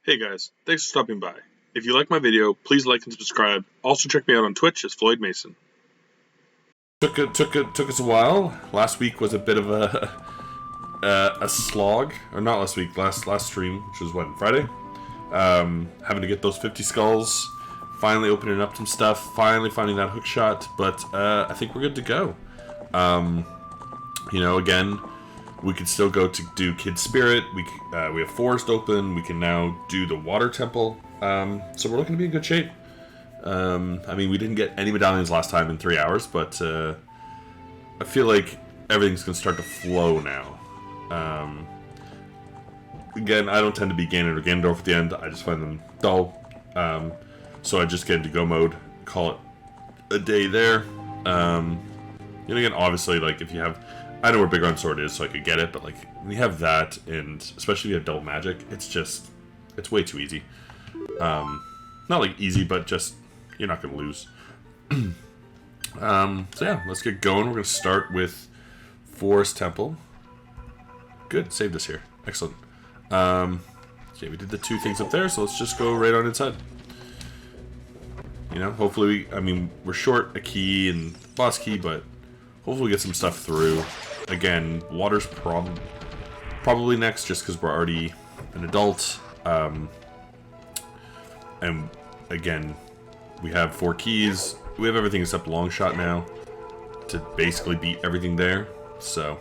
Hey guys, thanks for stopping by. If you like my video, please like and subscribe. Also check me out on Twitch as Floyd Mason. Took us a while. Last week was a bit of a slog, or not last week, last stream, which was when, Friday. Having to get those 50 skulls, finally opening up some stuff, finally finding that hook shot, but I think we're good to go. You know, again, we could still go to do Kid Spirit. We have Forest open. We can now do the Water Temple. So we're looking to be in good shape. I mean, we didn't get any medallions last time in 3 hours, but I feel like everything's going to start to flow now. Again, I don't tend to be Ganon or Ganondorf at the end. I just find them dull. So I just get into go mode, call it a day there. And again, obviously, like, if you have... I know where Big Round Sword is, so I could get it, but like when you have that, and especially if you have Double Magic, it's way too easy. Not like easy, but just you're not gonna lose. So yeah, let's get going. We're gonna start with Forest Temple. Good, saved us here. Excellent. Okay, we did the two things up there, so let's just go right on inside. You know, hopefully we're short a key and boss key, but hopefully we get some stuff through. Again, water's probably next, just because we're already an adult. And again, we have 4 keys. We have everything except long shot now to basically beat everything there. So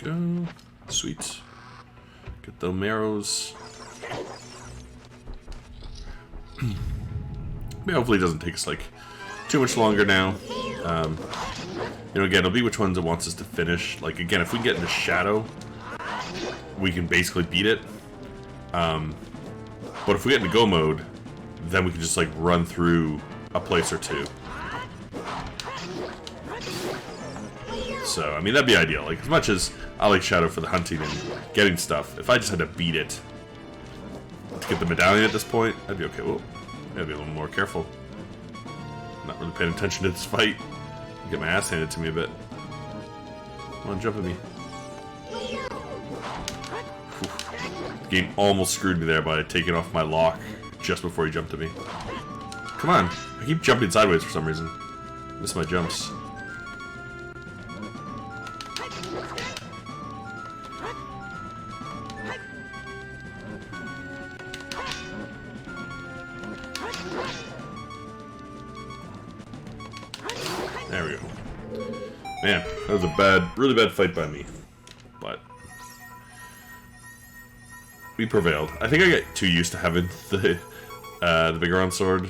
go, sweet. Get the marrows. Hopefully it doesn't take us like too much longer now. You know, again, it'll be which ones it wants us to finish. Like, again, if we can get into Shadow, we can basically beat it. But if we get into go mode, then we can just like run through a place or two. So, I mean, that'd be ideal. Like, as much as I like Shadow for the hunting and getting stuff, if I just had to beat it to get the medallion at this point, I'd be okay. Whoa, gotta be a little more careful. Not really paying attention to this fight. Get my ass handed to me a bit. Come on, jump at me. The game almost screwed me there by taking off my lock just before he jumped at me. Come on. I keep jumping sideways for some reason. Miss my jumps. There we go. Man, that was a really bad fight by me. But we prevailed. I think I get too used to having the Big Round Sword,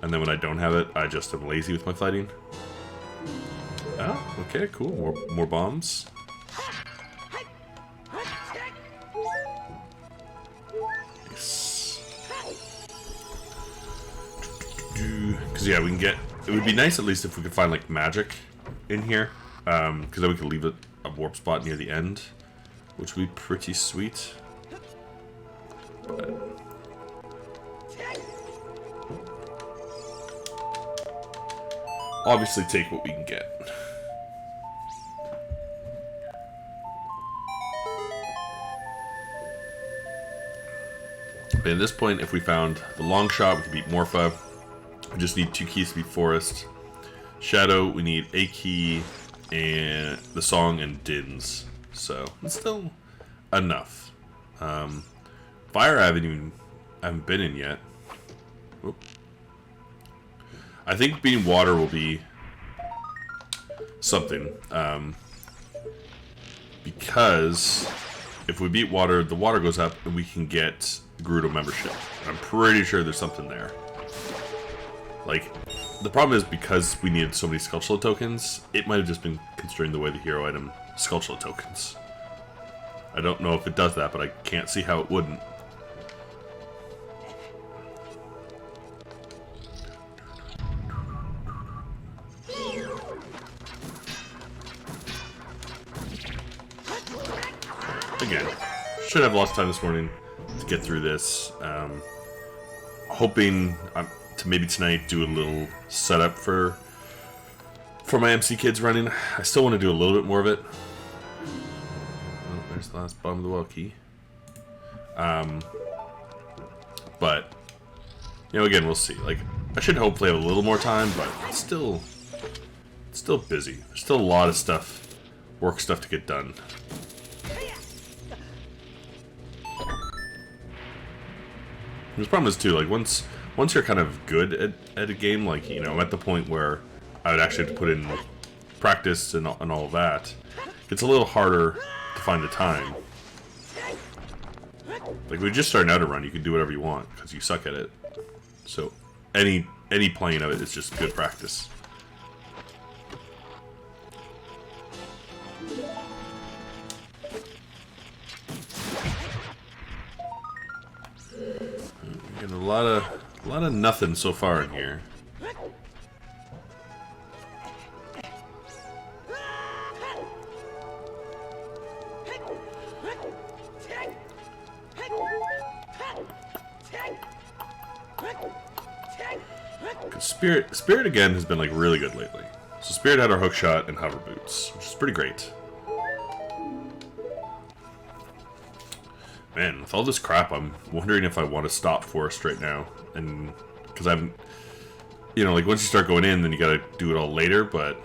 and then when I don't have it, I just am lazy with my fighting. Oh, okay, cool. More bombs. Nice. Because yeah, we can get. It would be nice at least if we could find like magic in here, because then we could leave a warp spot near the end, which would be pretty sweet. But obviously take what we can get. But at this point, if we found the long shot, we could beat Morpha. We just need 2 keys to beat Forest. Shadow, we need a key, and the song and Dins. So, it's still enough. Fire I haven't been in yet. Oop. I think beating water will be something. Because if we beat water, the water goes up, and we can get Gerudo membership. I'm pretty sure there's something there. Like, the problem is because we needed so many Skulltula tokens, it might have just been considering the way the hero item Skulltula tokens. I don't know if it does that, but I can't see how it wouldn't. Again, should have lost time this morning to get through this. Hoping to maybe tonight do a little setup for my MC kids running. I still want to do a little bit more of it. Oh, there's the last bottom of the well key. But you know, again, we'll see. Like, I should hopefully have a little more time, but it's still busy. There's still a lot of stuff, work stuff to get done. The problem is too, like once you're kind of good at a game, like, you know, I'm at the point where I would actually have to put in practice and all of that. It's a little harder to find the time. Like, when you just starting out a run, you can do whatever you want because you suck at it. So any playing of it is just good practice. Getting a lot of nothing so far in here. Spirit again has been like really good lately. So Spirit had our hook shot and hover boots, which is pretty great. Man, with all this crap, I'm wondering if I want to stop Forest right now, and because I'm, you know, like once you start going in, then you gotta do it all later. But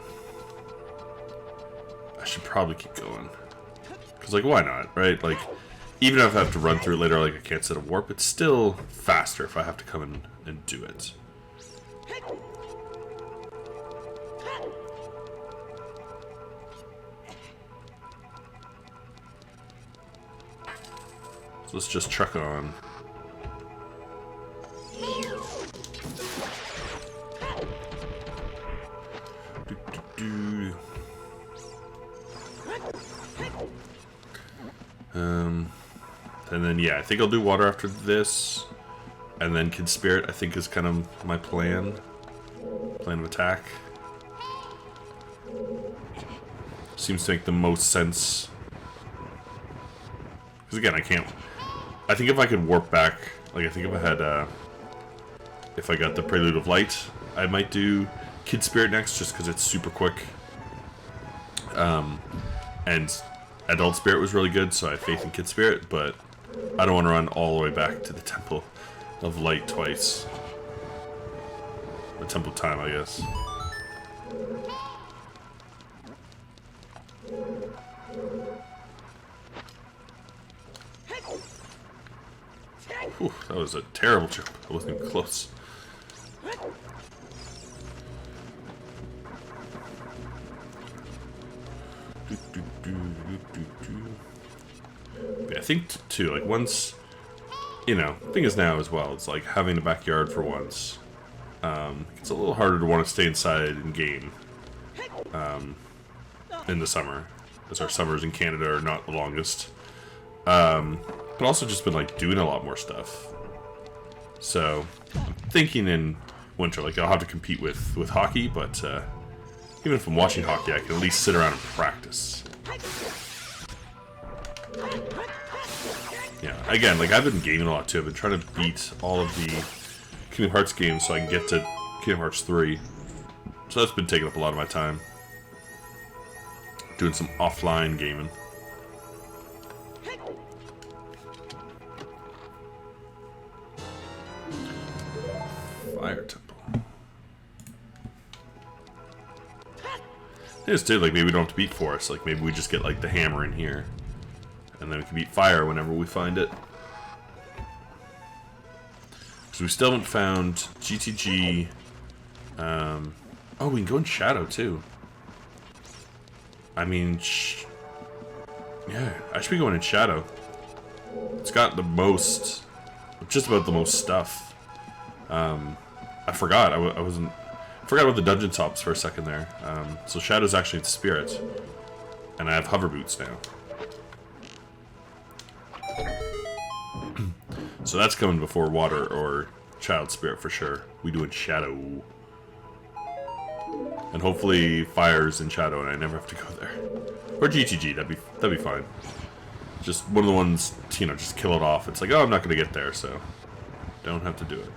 I should probably keep going, because like why not, right? Like even if I have to run through it later, like I can't set a warp, it's still faster if I have to come in and do it. So let's just truck on. And then yeah, I think I'll do water after this, and then Kid Spirit I think is kind of my plan of attack. Seems to make the most sense. Because again, I think if I could warp back, like I think if I had, if I got the Prelude of Light, I might do Kid Spirit next, just because it's super quick. And Adult Spirit was really good, so I have faith in Kid Spirit, but I don't want to run all the way back to the Temple of Light twice. The Temple of Time, I guess. Whew, that was a terrible jump. I wasn't even close. Yeah, I think too, like once, you know, thing is now as well, it's like having a backyard for once. It's a little harder to want to stay inside and game in the summer, as our summers in Canada are not the longest. But also just been like doing a lot more stuff. So I'm thinking in winter, like I'll have to compete with hockey, but even if I'm watching hockey, I can at least sit around and practice. Yeah, again, like I've been gaming a lot too. I've been trying to beat all of the Kingdom Hearts games so I can get to Kingdom Hearts 3. So that's been taking up a lot of my time. Doing some offline gaming. Fire Temple. It's too, like maybe we don't have to beat Forest. Like maybe we just get like the hammer in here, and then we can beat Fire whenever we find it. Because we still haven't found GTG. Oh, we can go in Shadow too. I mean, yeah, I should be going in Shadow. It's got the most, just about the most stuff. I forgot. I wasn't. Forgot about the dungeon tops for a second there. So Shadow's actually the Spirit, and I have hover boots now. So that's coming before Water or Child Spirit for sure. We do in Shadow, and hopefully Fire's in Shadow, and I never have to go there. Or GTG. That'd be fine. Just one of the ones, you know, just kill it off. It's like, oh, I'm not gonna get there, so don't have to do it.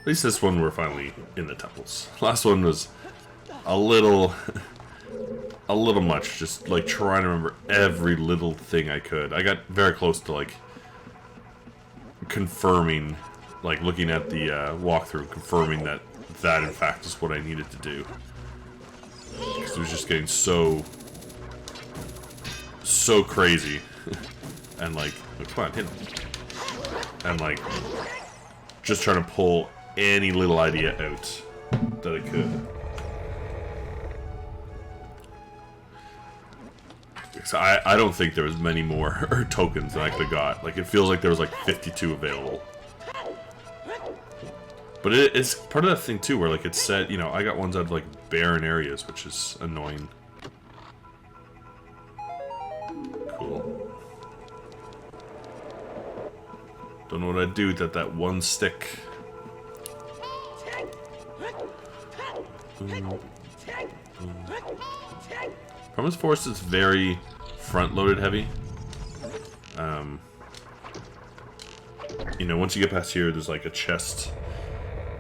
At least this one we're finally in the temples. Last one was a little a little much, just like trying to remember every little thing I could. I got very close to like confirming, like looking at the walkthrough, confirming that that in fact is what I needed to do. Because it was just getting so crazy. And like, oh, come on, hit him. And like, just trying to pull any little idea out that I could. So I don't think there was many more tokens than I could have got. Like, it feels like there was like 52 available. But it's part of that thing too, where like it's said, you know, I got ones out of like barren areas, which is annoying. Cool. Don't know what I'd do with that one stick. Promise Forest is very front-loaded heavy. You know, once you get past here, there's like a chest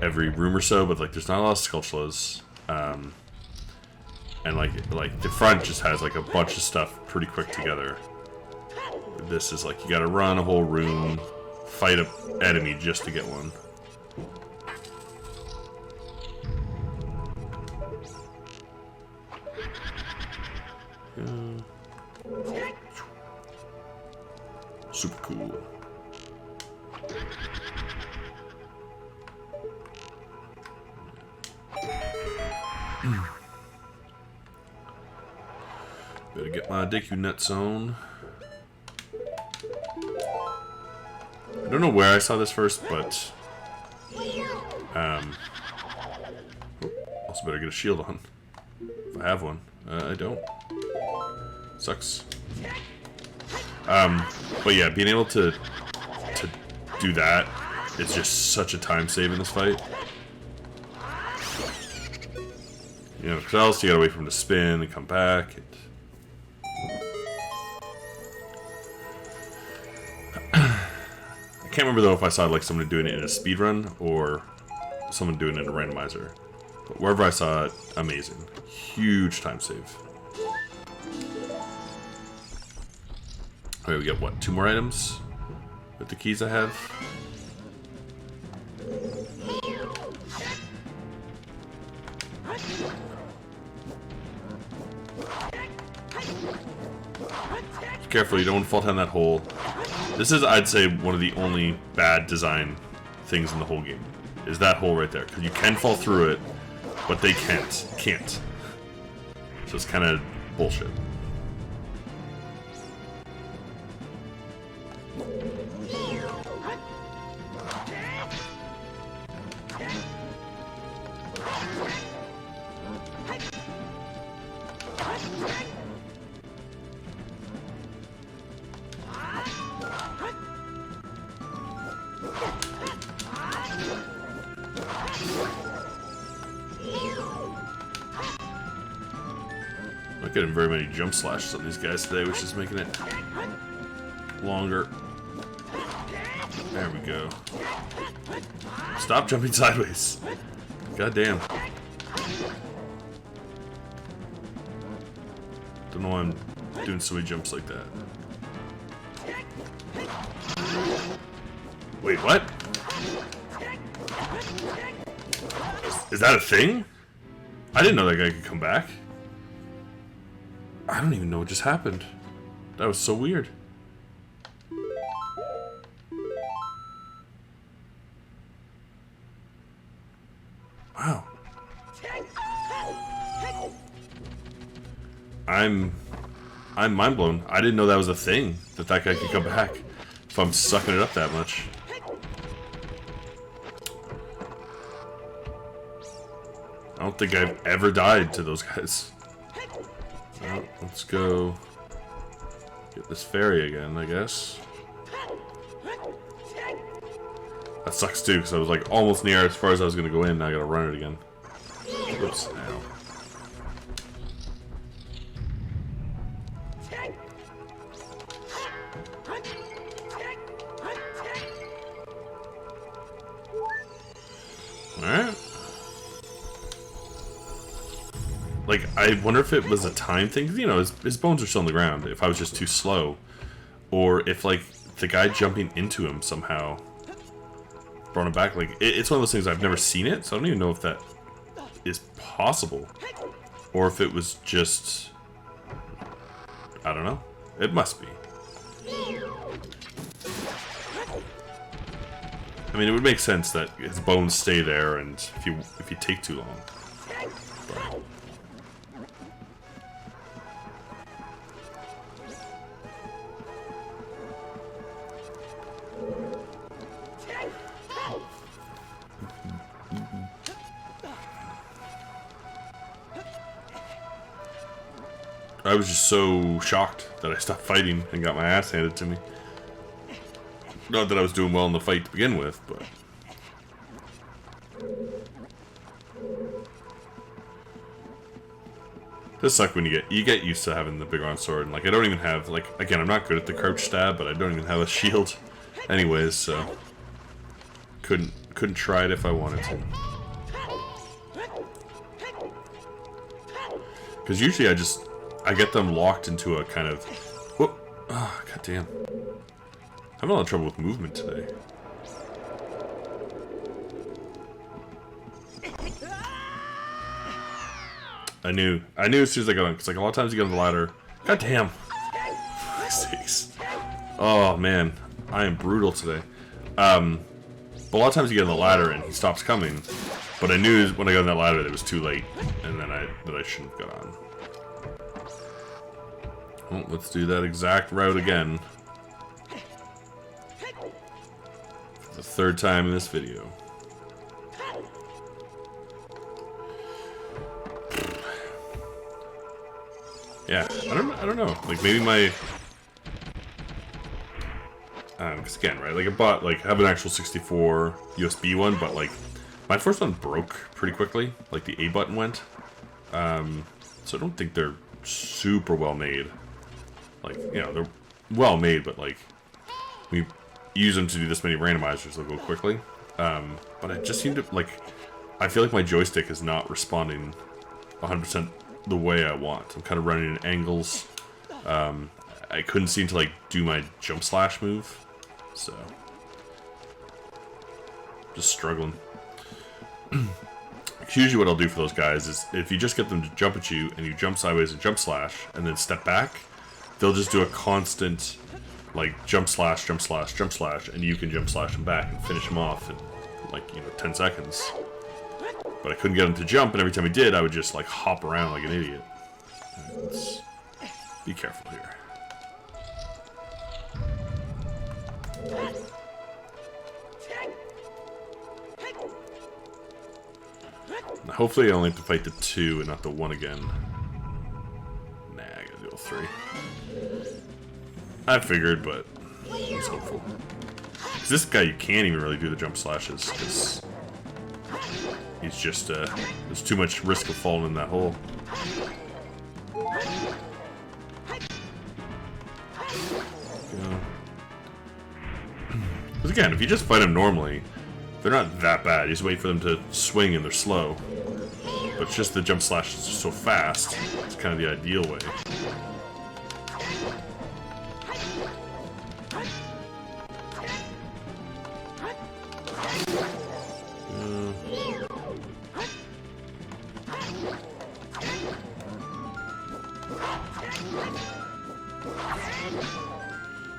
every room or so, but like there's not a lot of Skulltulas. And like the front just has like a bunch of stuff pretty quick together. This is like you gotta run a whole room, fight an enemy just to get one. Super cool. Better get my dicky nuts on. I don't know where I saw this first, but also better get a shield on if I have one. I don't. Sucks. But yeah, being able to do that is just such a time save in this fight. You know, because else you gotta wait for him to spin and come back. I can't remember though if I saw like someone doing it in a speedrun or someone doing it in a randomizer. But wherever I saw it, amazing. Huge time save. Alright, we got what, 2 more items with the keys I have? Be careful, you don't want to fall down that hole. This is, I'd say, one of the only bad design things in the whole game. Is that hole right there. Because you can fall through it, but they can't. So it's kind of bullshit. Not getting very many jump slashes on these guys today, which is making it longer. There we go. Stop jumping sideways. God damn. Don't know why I'm doing so many jumps like that. Wait, what? Is that a thing? I didn't know that guy could come back. I don't even know what just happened. That was so weird. Wow. I'm mind blown. I didn't know that was a thing, that guy could come back if I'm sucking it up that much. I don't think I've ever died to those guys. Well, let's go get this fairy again, I guess. That sucks too, because I was like almost near as far as I was going to go in, now I gotta run it again. Oops, ow. Like, I wonder if it was a time thing. 'Cause, you know, his bones are still on the ground. If I was just too slow. Or if, like, the guy jumping into him somehow brought him back. Like, it's one of those things I've never seen it, so I don't even know if that is possible. Or if it was just... I don't know. It must be. I mean, it would make sense that his bones stay there, and if you take too long. But... I was just so shocked that I stopped fighting and got my ass handed to me. Not that I was doing well in the fight to begin with, but... This sucks when you get used to having the big iron sword, and like I don't even have, like, again, I'm not good at the crouch stab, but I don't even have a shield anyways, so couldn't try it if I wanted to. Because usually I get them locked into a kind of... Whoop! Oh, goddamn. I'm having a lot of trouble with movement today. I knew as soon as I got on, because like a lot of times you get on the ladder. Goddamn! For sakes. Oh man, I am brutal today. But a lot of times you get on the ladder and he stops coming. But I knew when I got on that ladder that it was too late, and then that I shouldn't have got on. Well, let's do that exact route again. For the third time in this video. Yeah, I don't know. Like maybe my, because again, right? Like I bought, like, I have an actual 64 USB one, but like my first one broke pretty quickly. Like the A button went. So I don't think they're super well made. Like, you know, they're well made, but like we use them to do this many randomizers, they'll go quickly. But I just seem to, like, I feel like my joystick is not responding 100% the way I want. I'm kind of running at angles. I couldn't seem to, like, do my jump slash move, so just struggling. Usually what I'll do for those guys is if you just get them to jump at you and you jump sideways and jump slash and then step back, they'll just do a constant, like, jump slash, jump slash, jump slash, and you can jump slash them back and finish them off in, like, you know, 10 seconds. But I couldn't get him to jump, and every time he did, I would just, like, hop around like an idiot. Let's be careful here. Now, hopefully I only have to fight the 2 and not the 1 again. Nah, I gotta do all 3. I figured, but I was hopeful. Because this guy, you can't even really do the jump slashes, because he's just, there's too much risk of falling in that hole. Because again, if you just fight them normally, they're not that bad. You just wait for them to swing and they're slow. But it's just the jump slash is just so fast. It's kind of the ideal way.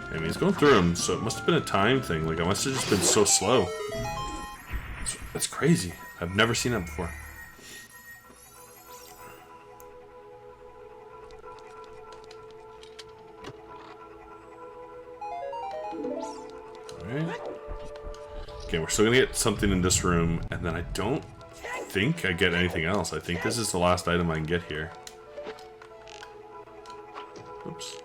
I mean, he's going through them, so it must have been a time thing. Like, I must have just been so slow. That's crazy. I've never seen that before. Alright. Okay, we're still gonna get something in this room, and then I don't think I get anything else. I think this is the last item I can get here. Oops.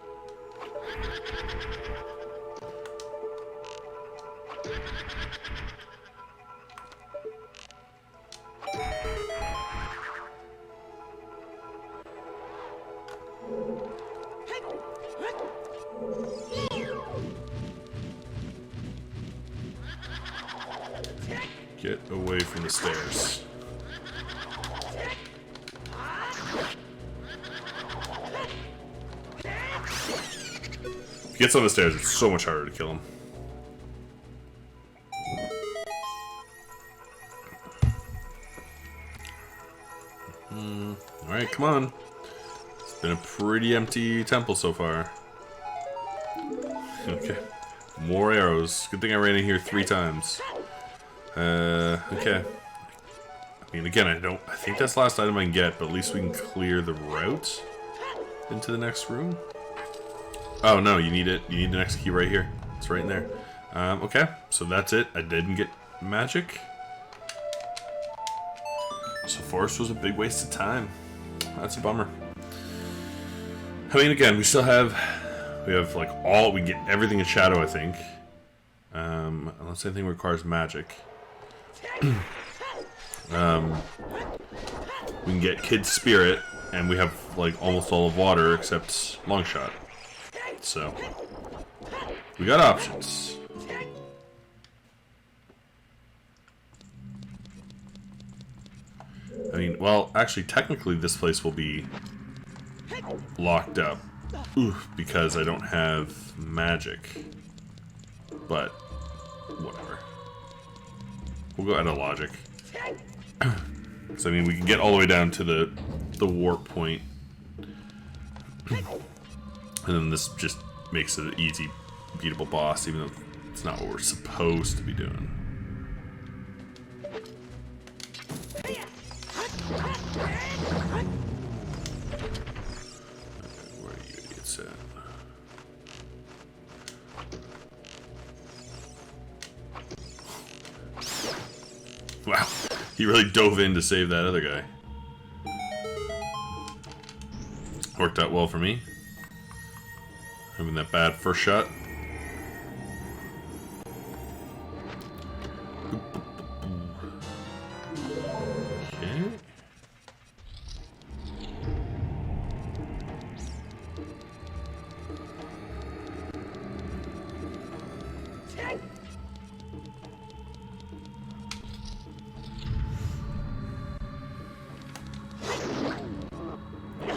Get away from the stairs. he gets on the stairs, it's so much harder to kill him. Alright, come on. It's been a pretty empty temple so far. Okay. More arrows. Good thing I ran in here 3 times. Okay. I mean, again, I think that's the last item I can get, but at least we can clear the route into the next room. Oh, no, you need it. You need the next key right here. It's right in there. Okay, so that's it. I didn't get magic. So forest was a big waste of time. That's a bummer. I mean, again, we have like we can get everything in shadow, I think. Unless anything requires magic. We can get Kid's Spirit, and we have like almost all of water except long shot. So we got options. I mean, well, actually, technically, this place will be locked up. Oof, because I don't have magic. But whatever. We'll go out of logic. So I mean, we can get all the way down to the warp point. And then this just makes it an easy, beatable boss, even though it's not what we're supposed to be doing. Where are you idiots at? Wow, he really dove in to save that other guy. Worked out well for me. Having that bad first shot. Okay.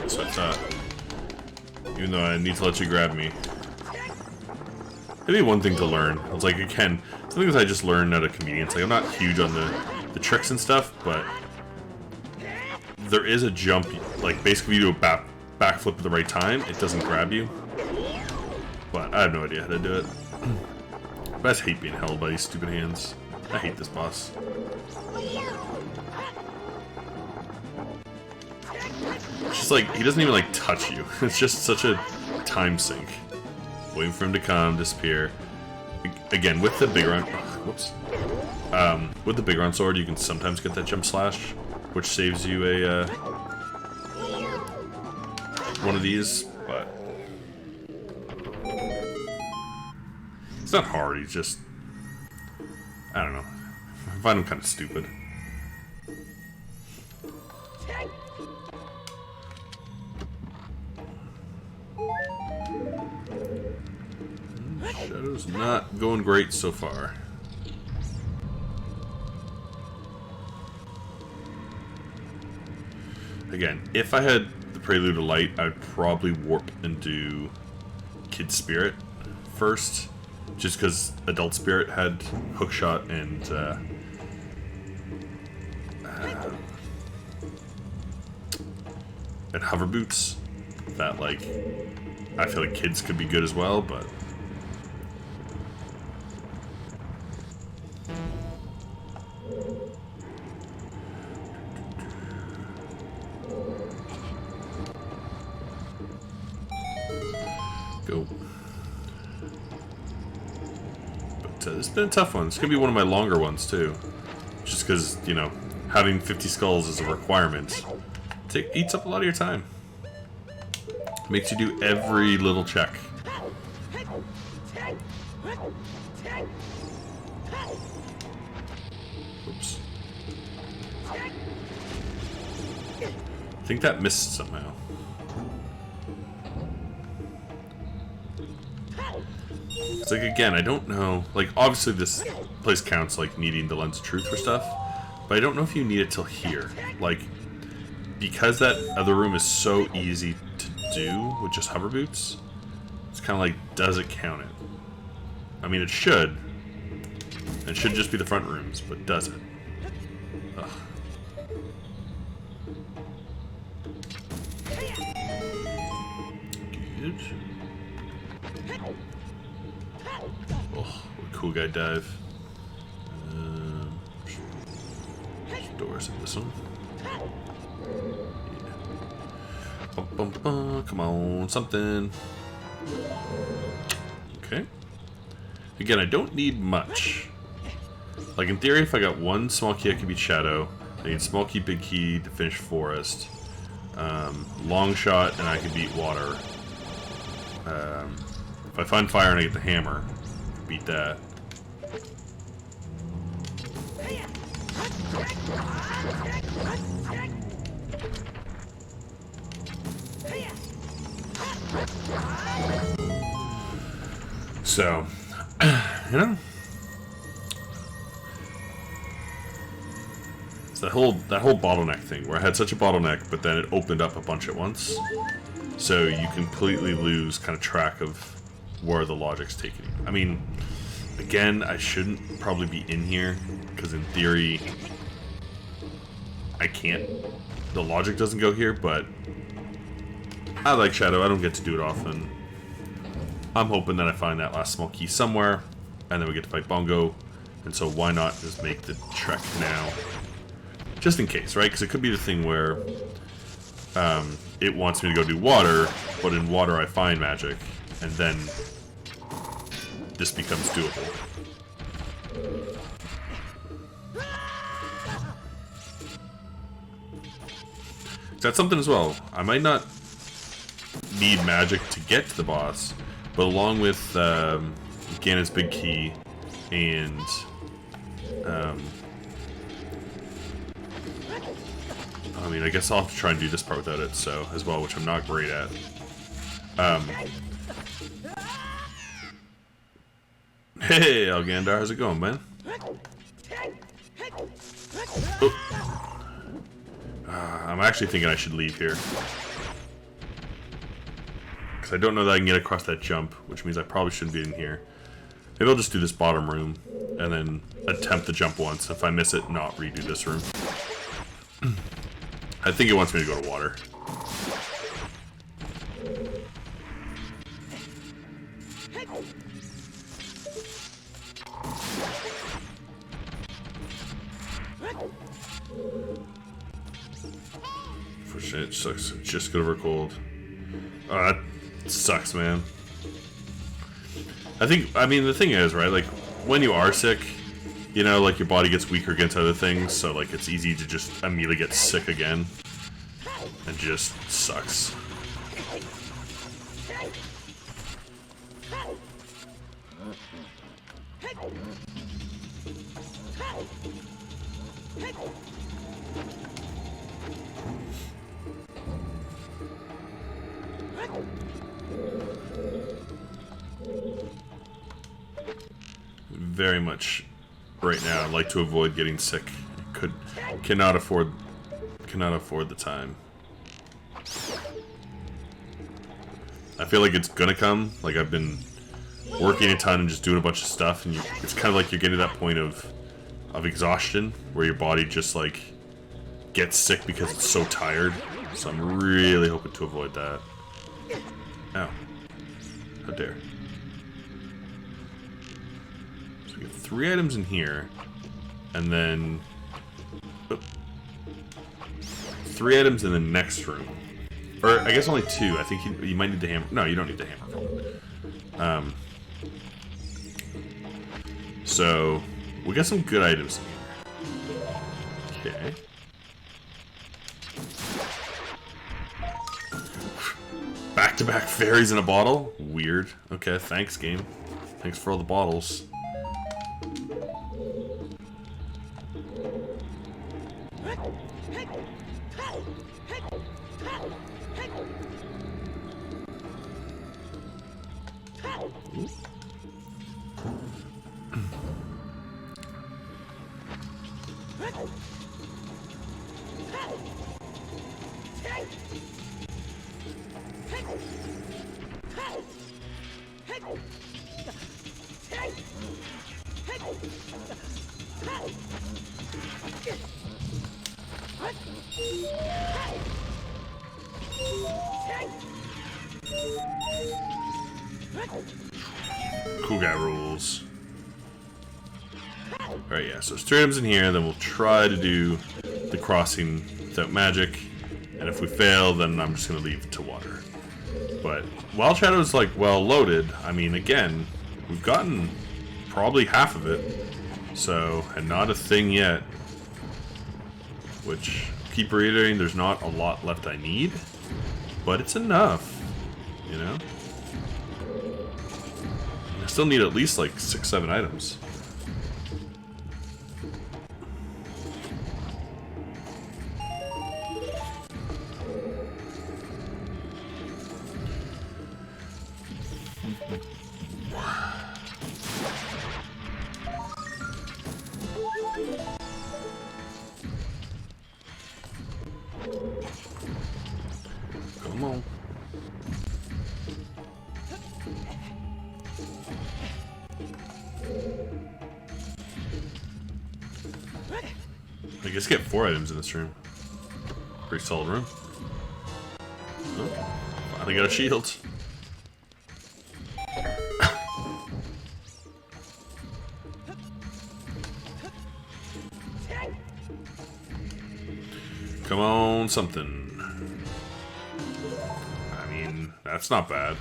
So I thought, even though I need to let you grab me. Maybe one thing to learn. It's like, again, some things I just learned out of convenience. Like, I'm not huge on the tricks and stuff, but there is a jump. Like, basically, if you do a backflip at the right time, it doesn't grab you. But I have no idea how to do it. But I just hate being held by these stupid hands. I hate this boss. It's just like, he doesn't even like touch you. It's just such a time sink. Waiting for him to come, disappear. Again, with the big round, whoops. With the big round sword, you can sometimes get that jump slash, which saves you a one of these. But it's not hard. He's just, I don't know. I find him kind of stupid. Shadow's not going great so far. Again, if I had the Prelude of Light, I'd probably warp and do Kid Spirit first, just because Adult Spirit had Hookshot and Hover Boots. That, like, I feel like kids could be good as well, but go. But it's been a tough one. It's gonna be one of my longer ones too, just because, you know, having 50 skulls is a requirement. Eats up a lot of your time. Makes you do every little check. Oops. I think that missed somehow. It's like, again, I don't know. Like, obviously this place counts like needing the Lens of Truth for stuff, but I don't know if you need it till here. Like, because that other room is so easy to do with just hover boots, It's kind of like, does it count it? I mean, it should. It should just be the front rooms, but does it? Ugh. Good. Oh, what a cool guy dive. Doors in this one. Yeah. Bum, bum, bum. Come on, something. Okay. Again, I don't need much. Like, in theory, if I got one small key, I could beat Shadow. I need small key, big key to finish Forest. Long shot, and I could beat Water. If I find Fire and I get the Hammer, I could beat that. So, you know, it's that whole bottleneck thing where I had such a bottleneck, but then it opened up a bunch at once. So you completely lose kind of track of where the logic's taking you. I mean, again, I shouldn't probably be in here because in theory, I can't. The logic doesn't go here, but I like Shadow. I don't get to do it often. I'm hoping that I find that last small key somewhere, and then we get to fight Bongo. And so why not just make the trek now? Just in case, right? Because it could be the thing where it wants me to go do water, but in water I find magic, and then this becomes doable. That's something as well. I might not need magic to get to the boss, but along with Ganon's big key and I mean, I guess I'll have to try and do this part without it, so as well, which I'm not great at. Hey, Algandar, how's it going, man? Oh. I'm actually thinking I should leave here. Because I don't know that I can get across that jump, which means I probably shouldn't be in here. Maybe I'll just do this bottom room, and then attempt the jump once. If I miss it, not redo this room. I think it wants me to go to water. For shit, it sucks. Just got over cold. That sucks, man. I mean, the thing is, right, like, when you are sick, you know, like, your body gets weaker against other things, so, like, it's easy to just immediately get sick again. It just sucks. Very much right now, I'd like to avoid getting sick. Cannot afford the time. I feel like it's gonna come. Like, I've been working a ton and just doing a bunch of stuff, and it's kind of like you're getting to that point of exhaustion where your body just like gets sick because it's so tired. So I'm really hoping to avoid that. Ow. How dare. So we get 3 items in here, and then 3 items in the next room. Or, I guess only 2. I think you might need the hammer. No, you don't need the hammer. So, we got some good items in here. Okay. Back-to-back fairies in a bottle? Weird. Okay, thanks, game. Thanks for all the bottles. Cool guy rules. Alright, yeah, so there's 3 items in here, then we'll try to do the crossing without magic. And if we fail, then I'm just going to leave to water. But Wild Shadow's like well loaded. I mean, again, we've gotten probably half of it. So, and not a thing yet. Which, keep reiterating, there's not a lot left I need. But it's enough, you know? I still need at least like 6-7 items. Come on. I guess get 4 items in this room. Pretty solid room. Oh, finally got a shield. Come on, something. I mean, that's not bad.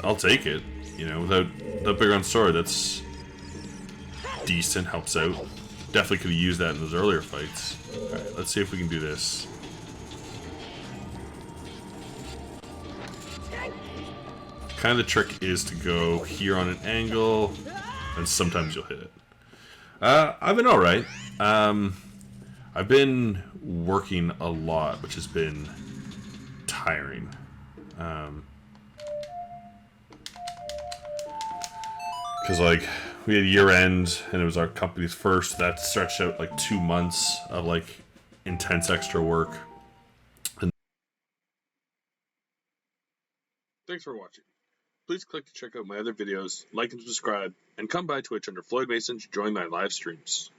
I'll take it. You know, without that big on sword, that's decent, helps out. Definitely could have used that in those earlier fights. Alright, let's see if we can do this. Kind of the trick is to go here on an angle, and sometimes you'll hit it. I've been alright. I've been working a lot, which has been tiring. Because, like, we had year end, and it was our company's first. That stretched out, like, 2 months of, like, intense extra work. And Thanks for watching. Please click to check out my other videos, like and subscribe, and come by Twitch under Floyd Mason to join my live streams.